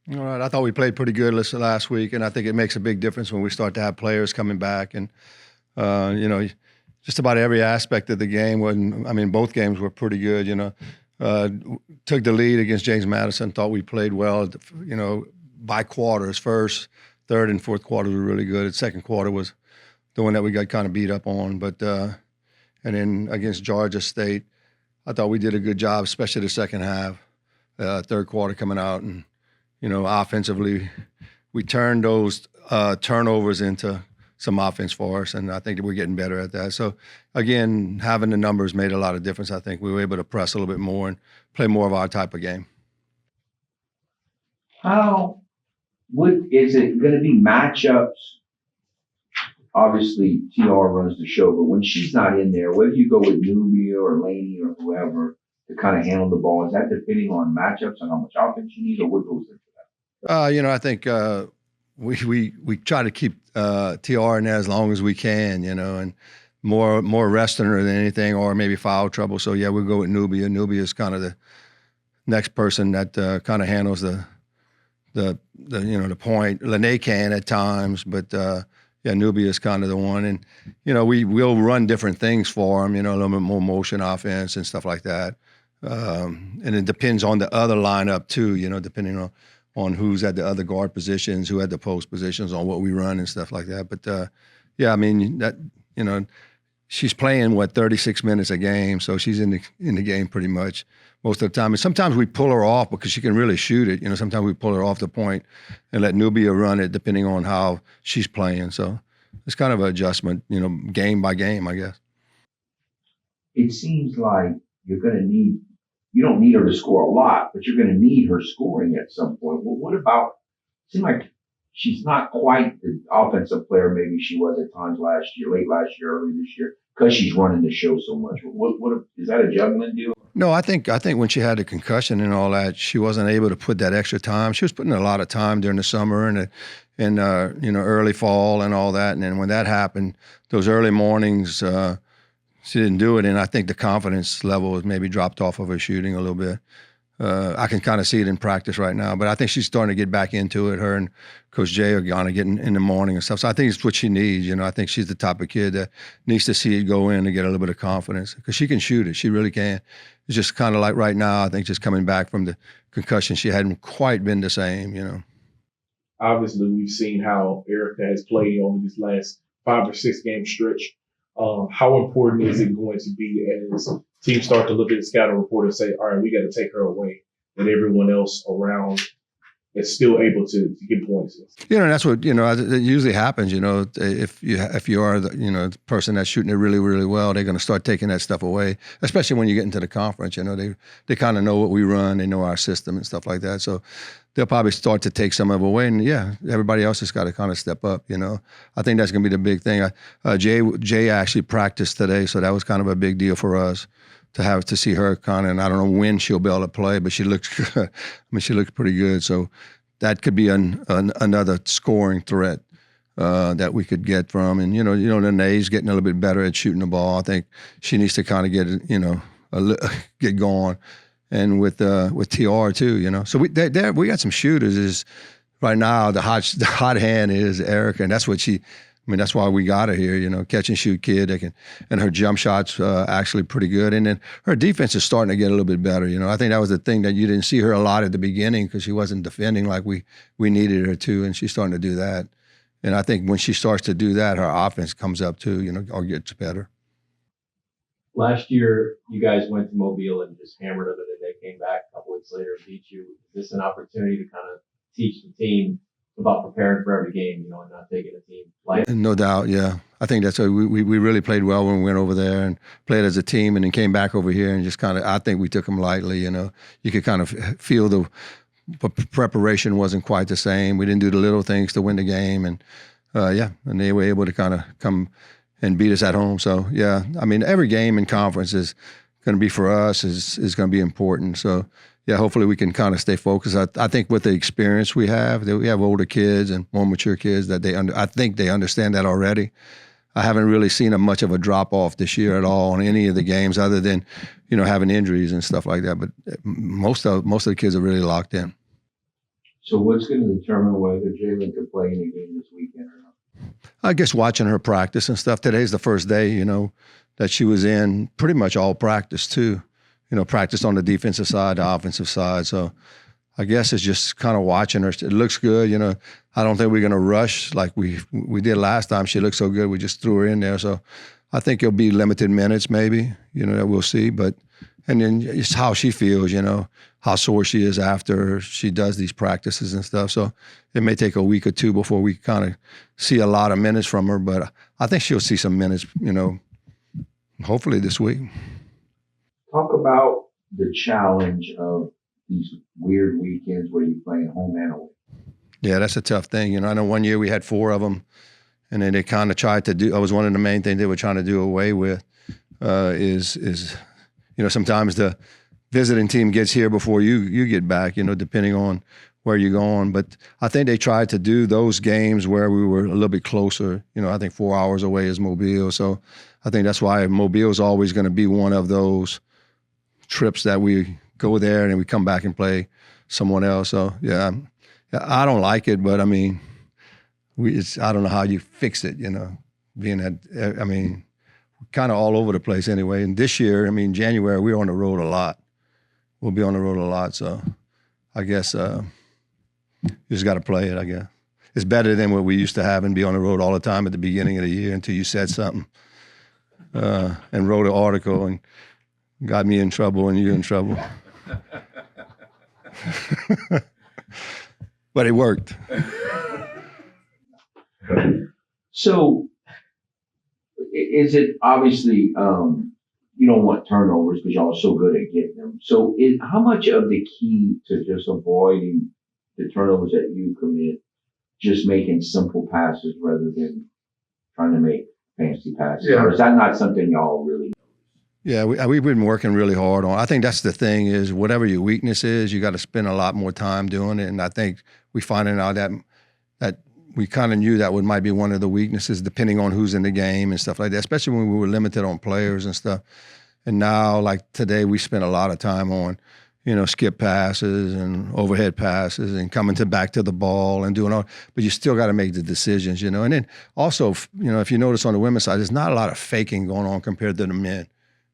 All right. I thought we played pretty good last week, and I think it makes a big difference when we start to have players coming back. And, you know, just about every aspect of the game wasn't, I mean, both games were pretty good, you know. Uh, Took the lead against James Madison, thought we played well, you know, by quarters. First, third, and fourth quarters were really good. The second quarter was the one that we got kind of beat up on. And then against Georgia State, I thought we did a good job, especially the second half, third quarter coming out. And, you know, offensively, we turned those turnovers into some offense for us, and I think that we're getting better at that. So, again, having the numbers made a lot of difference. I think we were able to press a little bit more and play more of our type of game. How is it going to be matchups? Obviously, TR runs the show, but when she's not in there, whether you go with Nubia or Laney or whoever to kind of handle the ball, is that depending on matchups and how much offense you need, or what goes into that? You know, I think we try to keep TR in there as long as we can, you know, and more resting her than anything, or maybe foul trouble. So yeah, we'll go with Nubia. Nubia is kind of the next person that kind of handles the you know, the point. Lene can at times, but yeah, Nubia is kind of the one. And you know, we'll run different things for him, you know, a little bit more motion offense and stuff like that. And it depends on the other lineup too, you know, depending on who's at the other guard positions, who at the post positions, on what we run and stuff like that. But yeah, I mean that, you know, she's playing 36 minutes a game, so she's in the game pretty much most of the time. And sometimes we pull her off because she can really shoot it. You know, sometimes we pull her off the point and let Nubia run it depending on how she's playing. So it's kind of an adjustment, you know, game by game, I guess. It seems like you don't need her to score a lot, but you're going to need her scoring at some point. Well, what about, it seems like she's not quite the offensive player maybe she was at times last year, late last year, early this year, because she's running the show so much. What is that a juggling deal? No, I think when she had the concussion and all that, she wasn't able to put that extra time. She was putting a lot of time during the summer and you know, early fall and all that. And then when that happened, those early mornings, she didn't do it. And I think the confidence level has maybe dropped off of her shooting a little bit. I can kind of see it in practice right now, but I think she's starting to get back into it. Her and Coach Jay are going to get in the morning and stuff. So I think it's what she needs. You know, I think she's the type of kid that needs to see it go in and get a little bit of confidence because she can shoot it. She really can. It's just kind of like right now, I think just coming back from the concussion, she hadn't quite been the same, you know. Obviously, we've seen how Erica has played over this last 5 or 6 game stretch. How important is it going to be as teams start to look at the scouting report and say, all right, we got to take her away, and everyone else around is still able to get points? You know, that's what, you know, it usually happens. You know, if you are the, you know, the person that's shooting it really, really well, they're going to start taking that stuff away, especially when you get into the conference. You know, they kind of know what we run, they know our system and stuff like that. So they'll probably start to take some of it away, and yeah, everybody else has got to kind of step up. You know, I think that's going to be the big thing. Jay actually practiced today, so that was kind of a big deal for us to see her kind of. And I don't know when she'll be able to play, but she looks good. I mean, she looks pretty good. So that could be another scoring threat that we could get from. And you know, Lene's getting a little bit better at shooting the ball. I think she needs to kind of get, you know, get going. And with TR too, you know. So we got some shooters. Is right now the hot hand is Erica, and that's what she. I mean, that's why we got her here, you know, catch and shoot kid that can, and her jump shots actually pretty good. And then her defense is starting to get a little bit better. You know, I think that was the thing that you didn't see her a lot at the beginning because she wasn't defending like we needed her to, and she's starting to do that. And I think when she starts to do that, her offense comes up too, you know, or gets better. Last year, you guys went to Mobile and just hammered them, and then they came back a couple weeks later and beat you. Is this an opportunity to kind of teach the team about preparing for every game, you know, and not taking a team lightly? No doubt, yeah. I think that's why we really played well when we went over there and played as a team, and then came back over here and just kind of, I think we took them lightly, you know. You could kind of feel the preparation wasn't quite the same. We didn't do the little things to win the game, and yeah, and they were able to kind of come and beat us at home. So yeah, I mean, every game in conference is going to be for us is going to be important. So yeah, hopefully we can kind of stay focused. I think with the experience we have older kids and more mature kids that I think they understand that already. I haven't really seen much of a drop off this year at all in any of the games, other than, you know, having injuries and stuff like that. But most of the kids are really locked in. So what's going to determine whether Jalen could play in a game this weekend or not? I guess watching her practice and stuff. Today's the first day, that she was in pretty much all practice too. Practice on the defensive side, the offensive side. So I guess it's just kind of watching her. It looks good. I don't think we're going to rush like we did last time. She looked so good. We just threw her in there. So I think it'll be limited minutes maybe, that we'll see. And then it's how she feels, how sore she is after she does these practices and stuff. So it may take a week or two before we kind of see a lot of minutes from her. But I think she'll see some minutes, hopefully this week. Talk about the challenge of these weird weekends where you're playing home and away. Yeah, that's a tough thing. I know one year we had 4 of them, and then they kind of tried to do. I was one of the main things they were trying to do away with is sometimes the visiting team gets here before you get back. Depending on where you're going. But I think they tried to do those games where we were a little bit closer. I think 4 hours away is Mobile, so I think that's why Mobile is always going to be one of those trips that we go there and then we come back and play someone else. So yeah, I don't like it, but I mean, I don't know how you fix it. Being that kind of all over the place anyway. And this year, January we're on the road a lot. We'll be on the road a lot, so I guess you just got to play it. I guess it's better than what we used to have and be on the road all the time at the beginning of the year until you said something and wrote an article and got me in trouble and you in trouble. But it worked. So is it obviously you don't want turnovers because y'all are so good at getting them. So how much of the key to just avoiding the turnovers that you commit, just making simple passes rather than trying to make fancy passes? Yeah. Or is that not something y'all really? Yeah, we've been working really hard on. I think that's the thing is whatever your weakness is, you got to spend a lot more time doing it. And I think we finding out that we kind of knew that might be one of the weaknesses, depending on who's in the game and stuff like that. Especially when we were limited on players and stuff. And now, like today, we spent a lot of time on, skip passes and overhead passes and coming back to the ball and doing all. But you still got to make the decisions, And then also, if you notice on the women's side, there's not a lot of faking going on compared to the men.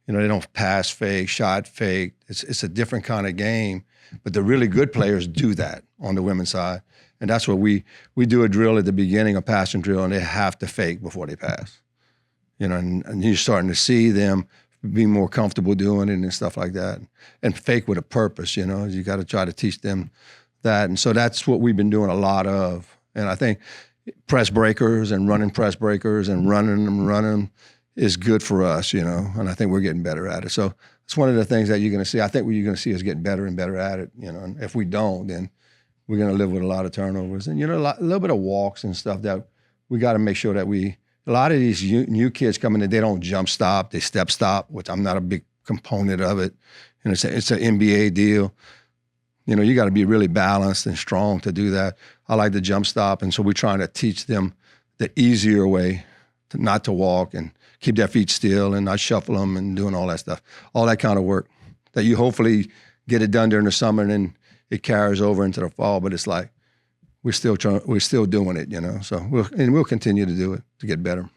They don't pass fake, shot fake. It's a different kind of game. But the really good players do that on the women's side. And that's what we do a drill at the beginning, a passing drill, and they have to fake before they pass. And you're starting to see them be more comfortable doing it and stuff like that. And fake with a purpose, You got to try to teach them that. And so that's what we've been doing a lot of. And I think press breakers and running press breakers and running them is good for us, and I think we're getting better at it. So it's one of the things that you're going to see. I think what you're going to see is getting better and better at it, and if we don't, then we're going to live with a lot of turnovers. And, a little bit of walks and stuff that we got to make sure that a lot of these new kids coming in, they don't jump stop, they step stop, which I'm not a big component of it. It's an NBA deal. You got to be really balanced and strong to do that. I like the jump stop, and so we're trying to teach them the easier way not to walk and keep their feet still and not shuffle them and doing all that stuff. All that kind of work that you hopefully get it done during the summer and then it carries over into the fall. But it's like we're still doing it, So we'll continue to do it to get better.